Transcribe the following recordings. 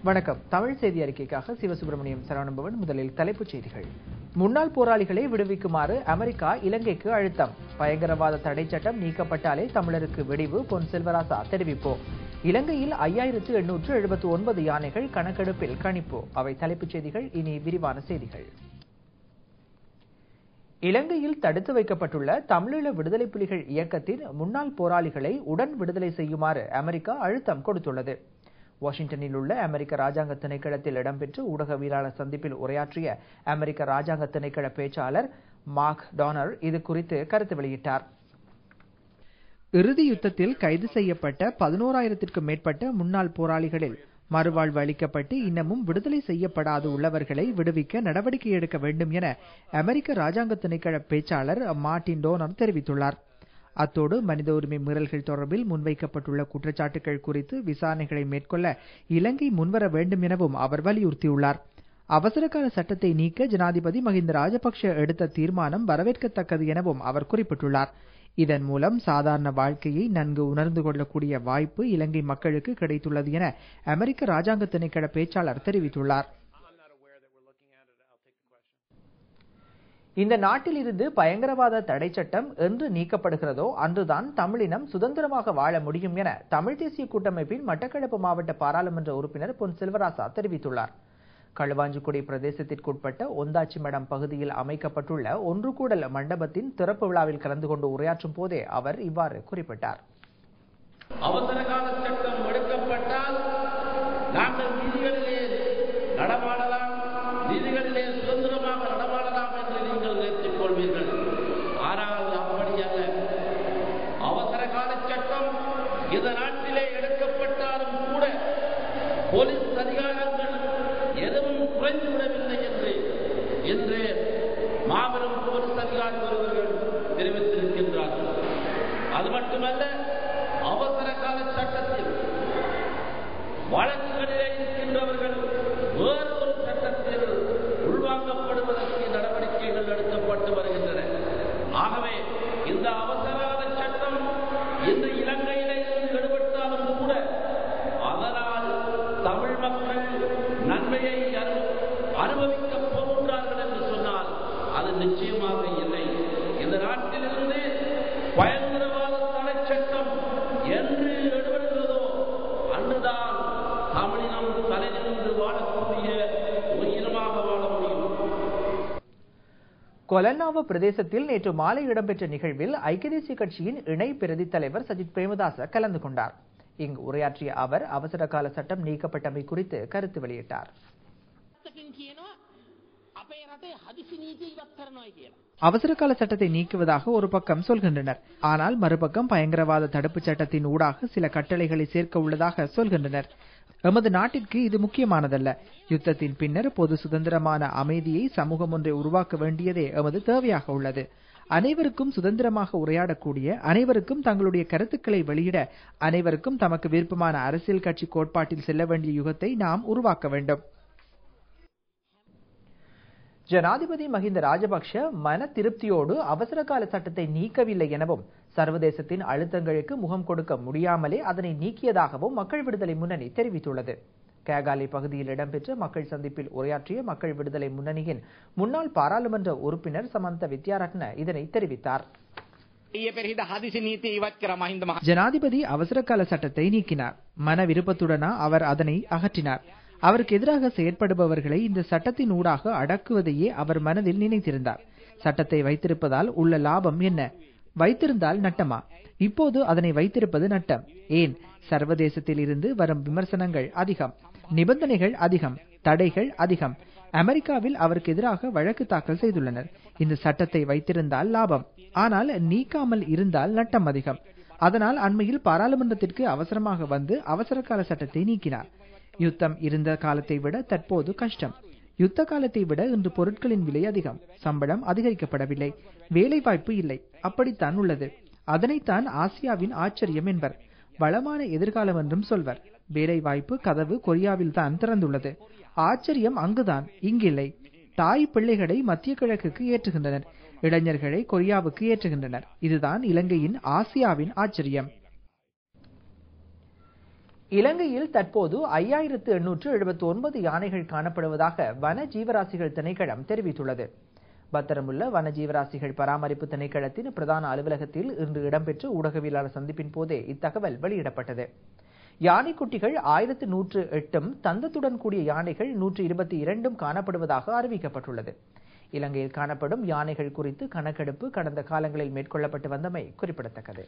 வணக்கம். தமிழ் செய்தி அறிக்கைக்காக சிவசுப்பிரமணியம் சரவணபவன். முதலில் தலைப்புச் செய்திகள். முன்னாள் போராளிகளை விடுவிக்குமாறு அமெரிக்கா இலங்கைக்கு அழுத்தம். பயங்கரவாத தடை சட்டம் நீக்கப்பட்டாலே தமிழருக்கு விடிவு. பொன் செல்வராசா தெரிவிப்பு. இலங்கையில் 5879 யானைகள் கணக்கெடுப்பில் கணிப்பு. அவை தலைப்புச் செய்திகள். இனி விரிவான செய்திகள். இலங்கையில் தடுத்து வைக்கப்பட்டுள்ள தமிழீழ விடுதலை புலிகள் இயக்கத்தின் முன்னாள் போராளிகளை உடன் விடுதலை செய்யுமாறு அமெரிக்கா அழுத்தம் கொடுத்துள்ளது. வாஷிங்டனில் உள்ள அமெரிக்க ராஜாங்க திணைக்களத்தில் இடம்பெற்ற ஊடகவியலாளர் சந்திப்பில் உரையாற்றிய அமெரிக்க ராஜாங்க திணைக்கள பேச்சாளர் மார்க் டானர் இது குறித்து கருத்து வெளியிட்டார். இறுதி யுத்தத்தில் கைது செய்யப்பட்ட 11,000க்கும் மேற்பட்ட முன்னாள் போராளிகளில் மறுவாழ்வு அளிக்கப்பட்டு இன்னமும் விடுதலை செய்யப்படாது உள்ளவர்களை விடுவிக்க நடவடிக்கை எடுக்க வேண்டும் என அமெரிக்க ராஜாங்க திணைக்கள பேச்சாளர் மார்ட்டின் டோனர் தெரிவித்துள்ளார். அத்தோடு மனித உரிமை மீறல்கள் தொடர்பில் முன்வைக்கப்பட்டுள்ள குற்றச்சாட்டுகள் குறித்து விசாரணைகளை மேற்கொள்ள இலங்கை முன்வர வேண்டும் எனவும் அவர் வலியுறுத்தியுள்ளார். அவசரகால சட்டத்தை நீக்க ஜனாதிபதி மஹிந்த ராஜபக்ஷ எடுத்த தீர்மானம் வரவேற்கத்தக்கது எனவும் அவர் குறிப்பிட்டுள்ளார். இதன் மூலம் சாதாரண வாழ்க்கையை நன்கு உணர்ந்து கொள்ளக்கூடிய வாய்ப்பு இலங்கை மக்களுக்கு கிடைத்துள்ளது என அமெரிக்க ராஜாங்க திணைக்கள பேச்சாளர் தெரிவித்துள்ளார். இந்த நாட்டில் இருந்து பயங்கரவாத தடை சட்டம் என்று நீக்கப்படுகிறதோ அன்றுதான் தமிழினம் சுதந்திரமாக வாழ முடியும் என தமிழ் தேசிய கூட்டமைப்பின் மட்டக்களப்பு மாவட்ட பாராளுமன்ற உறுப்பினர் பொன் செல்வராசா தெரிவித்துள்ளார். களுவாஞ்சிக்குடி பிரதேசத்திற்குட்பட்ட ஒந்தாச்சிமடம் பகுதியில் அமைக்கப்பட்டுள்ள ஒன்று கூடல் மண்டபத்தின் திறப்பு விழாவில் கலந்து கொண்டு உரையாற்றும் போதே அவர் இவ்வாறு குறிப்பிட்டார். அவசரகால சட்டம் எடுக்கப்பட்டால் நாங்கள் வீதிகளிலே நடமாடலாம், வீதிகளிலே சுதந்திரமாக நடமாடலாம் என்று நீங்கள் நினைத்துக் கொள்வீர்கள். ஆனால் அப்படி அல்ல. அவசரகால சட்டம் இந்த நாட்டிலே எடுக்கப்பட்டாலும் கூட போலீஸ் அதிகாரிகள் எதுவும் குறைந்துவிடவில்லை என்று மாபெரும் போலீஸ் அதிகாரி ஒருவர்கள் தெரிவித்திருக்கின்றார்கள். அது மட்டுமல்ல, அவசர கால சட்டத்தில் வழக்குகளிலே இருக்கின்றவர்கள் வேறு ஒரு சட்டத்தில் உள்வாங்கப்படுவதற்கு நடவடிக்கைகள் எடுக்கப்பட்டு வருகின்றன. ஆகவே இந்த அவசர கால சட்டம் இன்று இலங்கையிலே ஈடுபட்டாலும் கூட அதனால் தமிழ் மக்கள் நன்மையை அனுபவிக்கப் போகின்றார்கள் என்று சொன்னால் அது நிச்சயமாக இல்லை. இந்த நாட்டிலிருந்து பயங்கரவாத தடை சட்டம் என்று எடுபடுகிறதோ அன்றுதான் தமிழினம் தலைநிமிர்ந்து வாழக்கூடிய ஒரு இனமாக வாழ முடியும். கொலன்னாவ பிரதேசத்தில் நேற்று மாலை இடம்பெற்ற நிகழ்வில் ஐக்கிய தேசிய கட்சியின் இணை பிரதி தலைவர் சஜித் பிரேமதாச கலந்து கொண்டார். இங்கு உரையாற்றிய அவர் அவசர கால சட்டம் நீக்கப்பட்டமை குறித்து கருத்து வெளியிட்டார். அவசர கால சட்டத்தை நீக்குவதாக ஒரு பக்கம் சொல்கின்றனர், ஆனால் மறுபக்கம் பயங்கரவாத தடுப்பு சட்டத்தின் ஊடாக சில கட்டளைகளை சேர்க்க உள்ளதாக சொல்கின்றனர். எமது நாட்டிற்கு இது முக்கியமானதல்ல. யுத்தத்தின் பின்னர் பொது சுதந்திரமான அமைதியை சமூகம் ஒன்றை உருவாக்க வேண்டியதே எமது தேவையாக உள்ளது. அனைவருக்கும் சுதந்திரமாக உரையாடக்கூடிய, அனைவருக்கும் தங்களுடைய கருத்துக்களை வெளியிட, அனைவருக்கும் தமக்கு விருப்பமான அரசியல் கட்சி கோட்பாட்டில் செல்ல வேண்டிய யுகத்தை நாம் உருவாக்க வேண்டும். ஜனாதிபதி மஹிந்த ராஜபக்ஷ மன திருப்தியோடு அவசர கால சட்டத்தை நீக்கவில்லை எனவும் சர்வதேசத்தின் அழுத்தங்களுக்கு முகம் கொடுக்க முடியாமலே அதனை நீக்கியதாகவும் மக்கள் விடுதலை முன்னணி தெரிவித்துள்ளது. கேகாலை பகுதியில் இடம்பெற்ற மக்கள் சந்திப்பில் உரையாற்றிய மக்கள் விடுதலை முன்னணியின் முன்னாள் பாராளுமன்ற உறுப்பினர் சமந்த வித்யாரத்ன இதனை தெரிவித்தார். ஜனாதிபதி அவசர கால சட்டத்தை நீக்கினார். மன விருப்பத்துடனா அவர் அதனை அகற்றினார். அவருக்கு எதிராக செயற்படுபவர்களை இந்த சட்டத்தின் ஊடாக அடக்குவதையே அவர் மனதில் நினைத்திருந்தார். சட்டத்தை வைத்திருப்பதால் உள்ள லாபம் என்ன? வைத்திருந்தால் நட்டமா? இப்போது அதனை வைத்திருப்பது நட்டம். ஏன்? சர்வதேசத்தில் இருந்து வரும் விமர்சனங்கள் அதிகம், நிபந்தனைகள் அதிகம், தடைகள் அதிகம். அமெரிக்காவில் அவருக்கு எதிராக வழக்கு தாக்கல் செய்துள்ளனர். இந்த சட்டத்தை வைத்திருந்தால் லாபம், ஆனால் நீக்காமல் இருந்தால் நட்டம் அதிகம். அதனால் அண்மையில் பாராளுமன்றத்திற்கு அவசரமாக வந்து அவசர கால சட்டத்தை நீக்கினார். யுத்தம் இருந்த காலத்தை விட தற்போது கஷ்டம். யுத்த காலத்தை விட இன்று பொருட்களின் விலை அதிகம், சம்பளம் அதிகரிக்கப்படவில்லை, வேலை வாய்ப்பு இல்லை. அப்படித்தான் உள்ளது. அதனைத்தான் ஆசியாவின் ஆச்சரியம் என்பர். வளமான எதிர்காலம் என்றும் சொல்வர். வேலை வாய்ப்பு கதவு கொரியாவில் தான் திறந்துள்ளது. ஆச்சரியம் அங்குதான், இங்கில்லை. தாய் பிள்ளைகளை மத்திய கிழக்குக்கு ஏற்றுகின்றனர், இளைஞர்களை கொரியாவுக்கு ஏற்றுகின்றனர். இதுதான் இலங்கையின் ஆசியாவின் ஆச்சரியம். இலங்கையில் தற்போது 5879 யானைகள் காணப்படுவதாக வன ஜீவராசிகள் திணைக்களம் தெரிவித்துள்ளது. பத்திரமுள்ள வன ஜீவராசிகள் பராமரிப்பு திணைக்களத்தின் பிரதான அலுவலகத்தில் இன்று இடம்பெற்ற ஊடகவியலாளர் சந்திப்பின் போதே இத்தகவல் வெளியிடப்பட்டது. யானைக்குட்டிகள் 1108 தந்தத்துடன் கூடிய யானைகள் 122 காணப்படுவதாக அறிவிக்கப்பட்டுள்ளது. இலங்கையில் காணப்படும் யானைகள் குறித்து கணக்கெடுப்பு கடந்த காலங்களில் மேற்கொள்ளப்பட்டு வந்தமை குறிப்பிடத்தக்கது.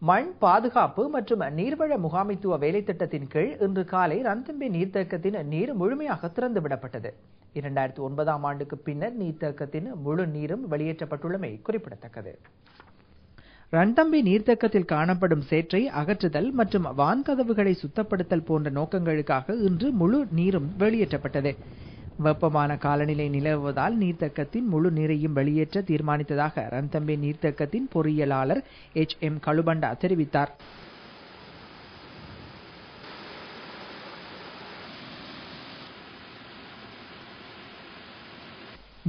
மண் பாதுகாப்பு மற்றும் நீர்வள முகாமைத்துவ வேலைத்திட்டத்தின் கீழ் இன்று காலை ரன்தம்பே நீர்த்தேக்கத்தின் நீர் முழுமையாக திறந்துவிடப்பட்டது. 2009ஆம் ஆண்டுக்கு பின்னர் நீர்த்தேக்கத்தின் முழு நீரும் வெளியேற்றப்பட்டுள்ளமை குறிப்பிடத்தக்கது. ரன்தம்பே நீர்த்தேக்கத்தில் காணப்படும் சேற்றை அகற்றுதல் மற்றும் வான்கதவுகளை சுத்தப்படுத்தல் போன்ற நோக்கங்களுக்காக இன்று முழு நீரும் வெளியேற்றப்பட்டது. வெப்பமான காலநிலை நிலவுவதால் நீர்த்தேக்கத்தின் முழு நீரையும் வெளியேற்ற தீர்மானித்ததாக ரன்தம்பே நீர்த்தேக்கத்தின் பொறியியலாளர் HM கலுபண்டா தெரிவித்தார்.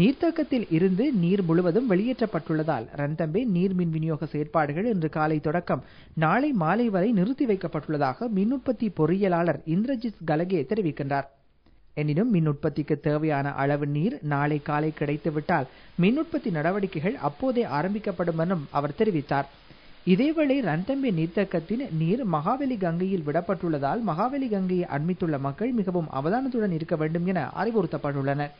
நீர்த்தேக்கத்தில் இருந்து நீர் முழுவதும் வெளியேற்றப்பட்டுள்ளதால் ரன்தம்பே நீர் மின் விநியோக செயற்பாடுகள் இன்று காலை தொடக்கம் நாளை மாலை வரை நிறுத்தி வைக்கப்பட்டுள்ளதாக மின் உற்பத்தி பொறியியலாளர் இந்திரஜித் கலகே தெரிவிக்கின்றார். எனினும் மின் உற்பத்திக்கு தேவையான அளவு நீர் நாளை காலை கிடைத்துவிட்டால் மின் உற்பத்தி நடவடிக்கைகள் அப்போதே ஆரம்பிக்கப்படும் என்றும் அவர் தெரிவித்தார். இதேவேளை ரன்தம்பே நீர்த்தேக்கத்தின் நீர் மகாவெலி கங்கையில் விடப்பட்டுள்ளதால் மகாவெலி கங்கையை அண்மித்துள்ள மக்கள் மிகவும் அவதானத்துடன் இருக்க வேண்டும் என அறிவுறுத்தப்பட்டுள்ளனர்.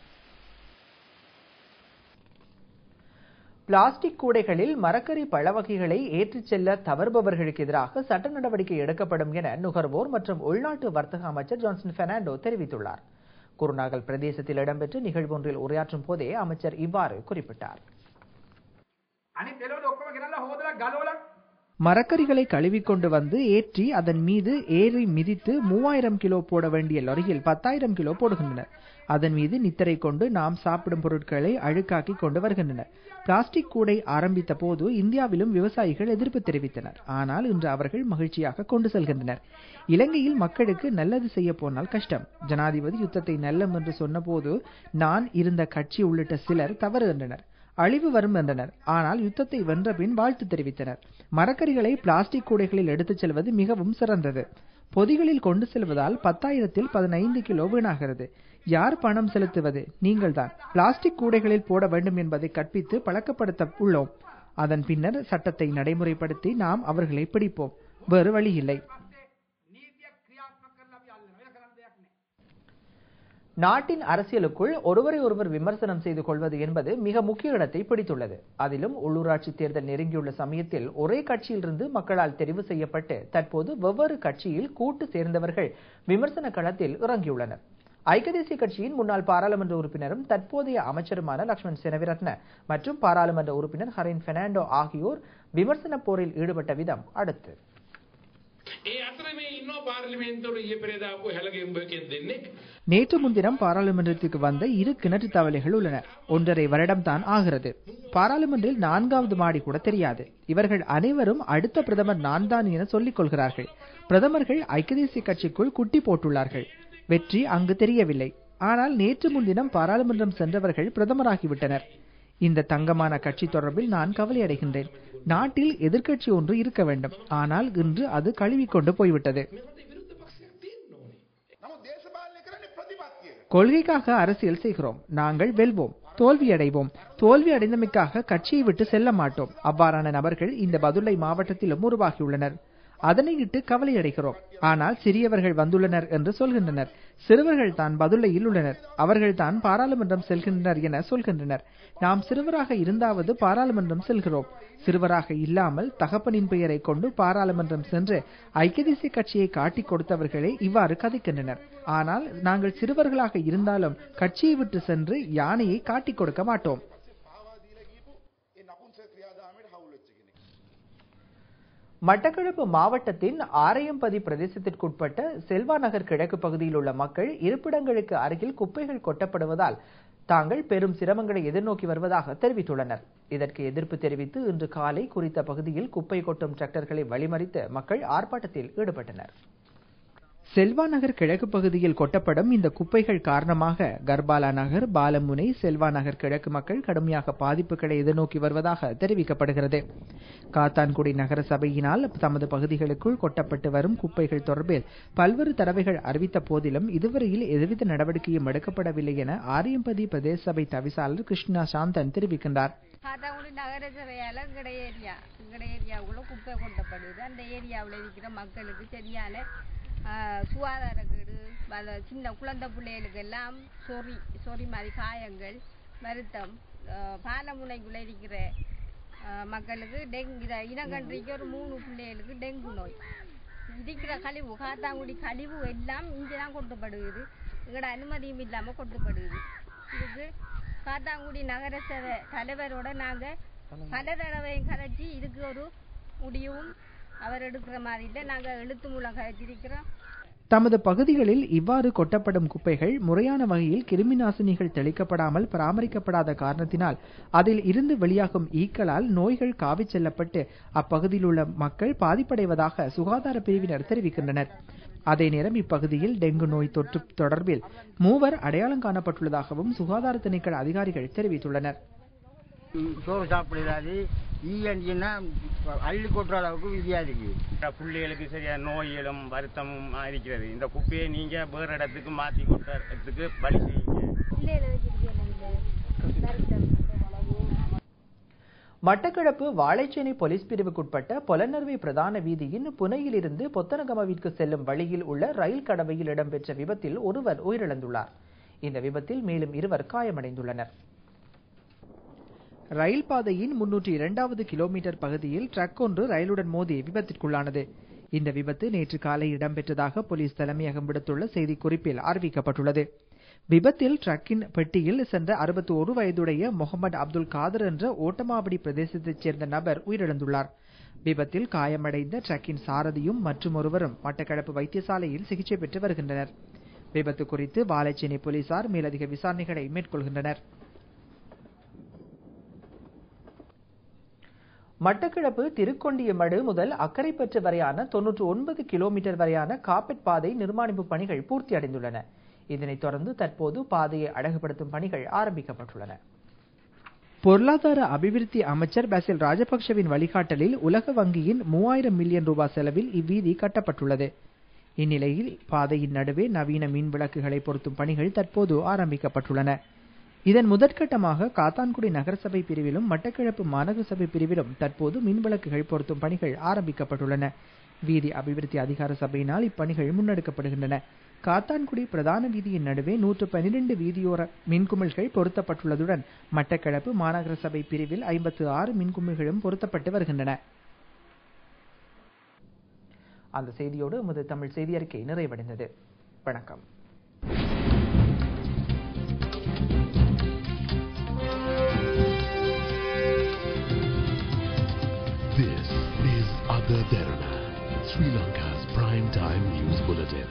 பிளாஸ்டிக் கூடைகளில் மரக்கறி பழ வகைகளை ஏற்றிச் செல்ல தவறுபவர்களுக்கு எதிராக சட்ட நடவடிக்கை எடுக்கப்படும் என நுகர்வோர் மற்றும் உள்நாட்டு வர்த்தக அமைச்சர் ஜான்சன் பெர்னாண்டோ தெரிவித்துள்ளார். குருநாகல் பிரதேசத்தில் இடம்பெற்ற நிகழ்வு ஒன்றில் உரையாற்றும் போதே அமைச்சர் இவ்வாறு குறிப்பிட்டார். மரக்கறிகளை கழுவிக்கொண்டு வந்து ஏற்றி அதன் மீது ஏறி மிதித்து 3000 கிலோ போட வேண்டிய லாரியில் 10,000 கிலோ போடுகின்றனர். அதன் மீது நித்தரை கொண்டு நாம் சாப்பிடும் பொருட்களை அழுக்காக்கி கொண்டு வருகின்றனர். பிளாஸ்டிக் கூடை ஆரம்பித்த போது இந்தியாவிலும் விவசாயிகள் எதிர்ப்பு தெரிவித்தனர். ஆனால் இன்று அவர்கள் மகிழ்ச்சியாக கொண்டு செல்கின்றனர். இலங்கையில் மக்களுக்கு நல்லது செய்ய போனால் கஷ்டம். ஜனாதிபதி யுத்தத்தை நல்லம் என்று சொன்ன போது நான் இருந்த கட்சி உள்ளிட்ட சிலர் தவறு என்றனர். அழிவு வரும் என்றனர். ஆனால் யுத்தத்தை வென்ற பின் வாழ்த்து தெரிவித்தனர். மரக்கறிகளை பிளாஸ்டிக் கூடைகளில் எடுத்துச் செல்வது மிகவும் சிறந்தது. பொதிகளில் கொண்டு செல்வதால் 10,000-ல் 15 கிலோ வீணாகிறது. யார் பணம் செலுத்துவது? நீங்கள்தான். பிளாஸ்டிக் கூடைகளில் போட வேண்டும் என்பதை கற்பித்து பழக்கப்படுத்த உள்ளோம். அதன் பின்னர் சட்டத்தை நடைமுறைப்படுத்தி நாம் அவர்களை பிடிப்போம். வேறு வழி இல்லை. நாட்டின் அரசியலுக்குள் ஒருவரை ஒருவர் விமர்சனம் செய்து கொள்வது என்பது மிக முக்கிய இடத்தை பிடித்துள்ளது. அதிலும் உள்ளூராட்சி தேர்தல் நெருங்கியுள்ள சமயத்தில் ஒரே கட்சியிலிருந்து மக்களால் தெரிவு செய்யப்பட்டு தற்போது வெவ்வேறு கட்சியில் கூட்டு சேர்ந்தவர்கள் விமர்சன களத்தில் இறங்கியுள்ளனர். ஐக்கிய தேசிய கட்சியின் முன்னாள் பாராளுமன்ற உறுப்பினரும் தற்போதைய அமைச்சருமான லக்ஷ்மண் செனவிரத்ன மற்றும் பாராளுமன்ற உறுப்பினர் ஹரின் பெர்னாண்டோ ஆகியோர் விமர்சன போரில் ஈடுபட்ட விதம் அடுத்து. நேற்று முன்தினம் பாராளுமன்றத்திற்கு வந்த 2 கிணற்று தவளைகள் உள்ளன. 1.5 வருடம் தான் ஆகிறது. பாராளுமன்றில் 4வது மாடி கூட தெரியாது. இவர்கள் அனைவரும் அடுத்த பிரதமர் நான் தான் என சொல்லிக் கொள்கிறார்கள். பிரதமர்கள் ஐக்கிய தேசிய கட்சிக்குள் குட்டி போட்டுள்ளார்கள். வெற்றி அங்கு தெரியவில்லை. ஆனால் நேற்று முன்தினம் பாராளுமன்றம் சென்றவர்கள் பிரதமராகிவிட்டனர். இந்த தங்கமான கட்சி தொடர்பில் நான் கவலை அடைகின்றேன். நாட்டில் எதிர்க்கட்சி ஒன்று இருக்க வேண்டும். ஆனால் இன்று அது கழுவிக்கொண்டு போய்விட்டது. கொள்கைக்காக அரசியல் செய்கிறோம். நாங்கள் வெல்வோம், தோல்வியடைவோம். தோல்வி அடைந்தமைக்காக கட்சியை விட்டு செல்ல மாட்டோம். அவ்வாறான நபர்கள் இந்த பதுளை மாவட்டத்திலும் உருவாகியுள்ளனர். அதனையிட்டு கவலை அடைகிறோம். ஆனால் சிறியவர்கள் வந்துள்ளனர் என்று சொல்கின்றனர். சிறுவர்கள் தான் பதுளையில் உள்ளனர். அவர்கள் தான் பாராளுமன்றம் செல்கின்றனர் என சொல்கின்றனர். நாம் சிறுவராக இருந்தாவது பாராளுமன்றம் செல்கிறோம். சிறுவராக இல்லாமல் தகப்பனின் பெயரை கொண்டு பாராளுமன்றம் சென்று ஐக்கிய தேசிய கட்சியை காட்டிக் கொடுத்தவர்களே இவ்வாறு கதைக்கின்றனர். ஆனால் நாங்கள் சிறுவர்களாக இருந்தாலும் கட்சியை விட்டு சென்று யானையை காட்டிக் கொடுக்க மாட்டோம். மட்டக்களப்பு மாவட்டத்தின் ஆரையம்பதி பிரதேசத்திற்குட்பட்ட செல்வா நகர் கிழக்கு பகுதியில் உள்ள மக்கள் இருப்பிடங்களுக்கு அருகில் குப்பைகள் கொட்டப்படுவதால் தாங்கள் பெரும் சிரமங்களை எதிர்நோக்கி வருவதாக தெரிவித்துள்ளனர். இதற்கு எதிர்ப்பு தெரிவித்து இன்று காலை குறித்த பகுதியில் குப்பை கொட்டும் டிராக்டர்களை வழிமறித்து மக்கள் ஆர்ப்பாட்டத்தில் ஈடுபட்டனர். செல்வா நகர் கிழக்கு பகுதியில் கொட்டப்படும் இந்த குப்பைகள் காரணமாக கர்பாலா நகர், பாலமுனை, செல்வா நகர் கிழக்கு மக்கள் கடுமையாக பாதிப்புகளை எதிர்நோக்கி வருவதாக தெரிவிக்கப்படுகிறது. காத்தான்குடி நகர சபையினால் தமது பகுதிகளுக்குள் கொட்டப்பட்டு வரும் குப்பைகள் தொடர்பில் பல்வேறு தடவைகள் அறிவித்த போதிலும் இதுவரையில் எதுவித நடவடிக்கையும் எடுக்கப்படவில்லை என ஆரியம்பதி பிரதேச சபை தவிசாளர் கிருஷ்ணா சாந்தன் தெரிவிக்கின்றார். காத்தாங்குடி நகர சபையால எங்கட ஏரியாவுக்குள்ள குப்பை கொட்டப்படுது. அந்த ஏரியாவில் இருக்கிற மக்களுக்கு சரியான சுகாதார கேடு, சின்ன குழந்தை பிள்ளைகளுக்கு எல்லாம் சொறி மாதிரி காயங்கள், வருத்தம், பாலமுனைக்குள்ள இருக்கிற மக்களுக்கு டெங்கு, இனங்கன்றிக்கு ஒரு 3 பிள்ளைகளுக்கு டெங்கு நோய். இருக்கிற கழிவு, காத்தாங்குடி கழிவு எல்லாம் இங்கேதான் கொட்டப்படுகிறது. எங்கட அனுமதியும் இல்லாம கொட்டப்படுது. இதுக்கு காத்தாங்குடி நகர சபை தலைவரோட நாங்க பல தடவையும் கதைச்சி இதுக்கு ஒரு முடிவும் அவர் எடுக்கிற மாதிரி இல்லை. நாங்க எழுத்து மூலம் கதைச்சிருக்கிறோம். தமது பகுதிகளில் இவ்வாறு கொட்டப்படும் குப்பைகள் முறையான வகையில் கிருமி நாசினிகள் தெளிக்கப்படாமல் பராமரிக்கப்படாத காரணத்தினால் அதில் இருந்து வெளியாகும் ஈக்களால் நோய்கள் காவிச் செல்லப்பட்டு அப்பகுதியில் உள்ள மக்கள் பாதிப்படைவதாக சுகாதார பிரிவினர் தெரிவிக்கின்றனர். அதே நேரம் இப்பகுதியில் டெங்கு நோய் தொற்று தொடர்பில் 3 அடையாளம் காணப்பட்டுள்ளதாகவும் சுகாதார திணைக்கள அதிகாரிகள் தெரிவித்துள்ளனர். சோறு சாப்பிடாது, ஈயன்னா அள்ளி கொட்டுற அளவுக்கு விதியா இருக்கு. பிள்ளைகளுக்கு சரியா நோய்களும் வருத்தமும் இருக்கிறது. இந்த குப்பையை நீங்க வேற இடத்துக்கு மாத்தி கொட்டுறதுக்கு வழி செய்யுங்க. மட்டக்களப்பு வாழைச்சேனை போலீஸ் பிரிவுக்குட்பட்ட பொலனர்வை பிரதான வீதியின் புனையிலிருந்து பொத்தனகமவிற்கு செல்லும் வழியில் உள்ள ரயில் கடவையில் இடம்பெற்ற விபத்தில் ஒருவர் உயிரிழந்துள்ளார். இந்த விபத்தில் மேலும் 2 காயமடைந்துள்ளனர். ரயில் பாதையின் 302வது கிலோமீட்டர் பகுதியில் ட்ரக் ஒன்று ரயிலுடன் மோதி விபத்திற்குள்ளானது. இந்த விபத்து நேற்று காலை இடம்பெற்றதாக போலீஸ் தலைமையகம் விடுத்துள்ள செய்திக்குறிப்பில் அறிவிக்கப்பட்டுள்ளது. விபத்தில் ட்ரக்கின் பெட்டியில் சென்ற 61 வயதுடைய முகமது அப்துல் காதர் என்ற ஓட்டமாவடி பிரதேசத்தைச் சேர்ந்த நபர் உயிரிழந்துள்ளார். விபத்தில் காயமடைந்த ட்ரக்கின் சாரதியும் மற்றும் ஒருவரும் மட்டக்களப்பு வைத்தியசாலையில் சிகிச்சை பெற்று வருகின்றனர். விபத்து குறித்து வாழைச்சேனை போலீசார் மேலதிக விசாரணைகளை மேற்கொள்கின்றனர். மட்டக்களப்பு திருக்கொண்டியமடு முதல் அக்கரைப்பற்று வரையான 99 கிலோமீட்டர் வரையான காப்பெட் பாதை நிர்மாணிப்பு பணிகள் பூர்த்தி அடைந்துள்ளன. இதனைத் தொடர்ந்து தற்போது பாதையை அழகுபடுத்தும் பணிகள் ஆரம்பிக்கப்பட்டுள்ளன. பொருளாதார அபிவிருத்தி அமைச்சர் பாசில் ராஜபக்சவின் வழிகாட்டலில் உலக வங்கியின் 3000 மில்லியன் ரூபாய் செலவில் இவ்வீதி கட்டப்பட்டுள்ளது. இந்நிலையில் பாதையின் நடுவே நவீன மின் விளக்குகளை பொருத்தும் பணிகள் தற்போது ஆரம்பிக்கப்பட்டுள்ளன. இதன் முதற்கட்டமாக காத்தான்குடி நகரசபை பிரிவிலும் மட்டக்களப்பு மாநகர சபை பிரிவிலும் தற்போது மின்விளக்குகள் பொருத்தும் பணிகள் ஆரம்பிக்கப்பட்டுள்ளன. வீதி அபிவிருத்தி அதிகார சபையினால் இப்பணிகள் முன்னெடுக்கப்படுகின்றன. காத்தான்குடி பிரதான வீதியின் நடுவே 112 வீதியோர மின்குமிழ்கள் பொருத்தப்பட்டுள்ளதுடன் மட்டக்களப்பு மாநகர சபை பிரிவில் 56 மின்குமிழ்களும் பொருத்தப்பட்டு வருகின்றன. அந்த செய்தியோடு எமது தமிழ் செய்தி அறிக்கை நிறைவடைந்தது. வணக்கம். This is Ada Derana, Sri Lanka's prime time news bulletin.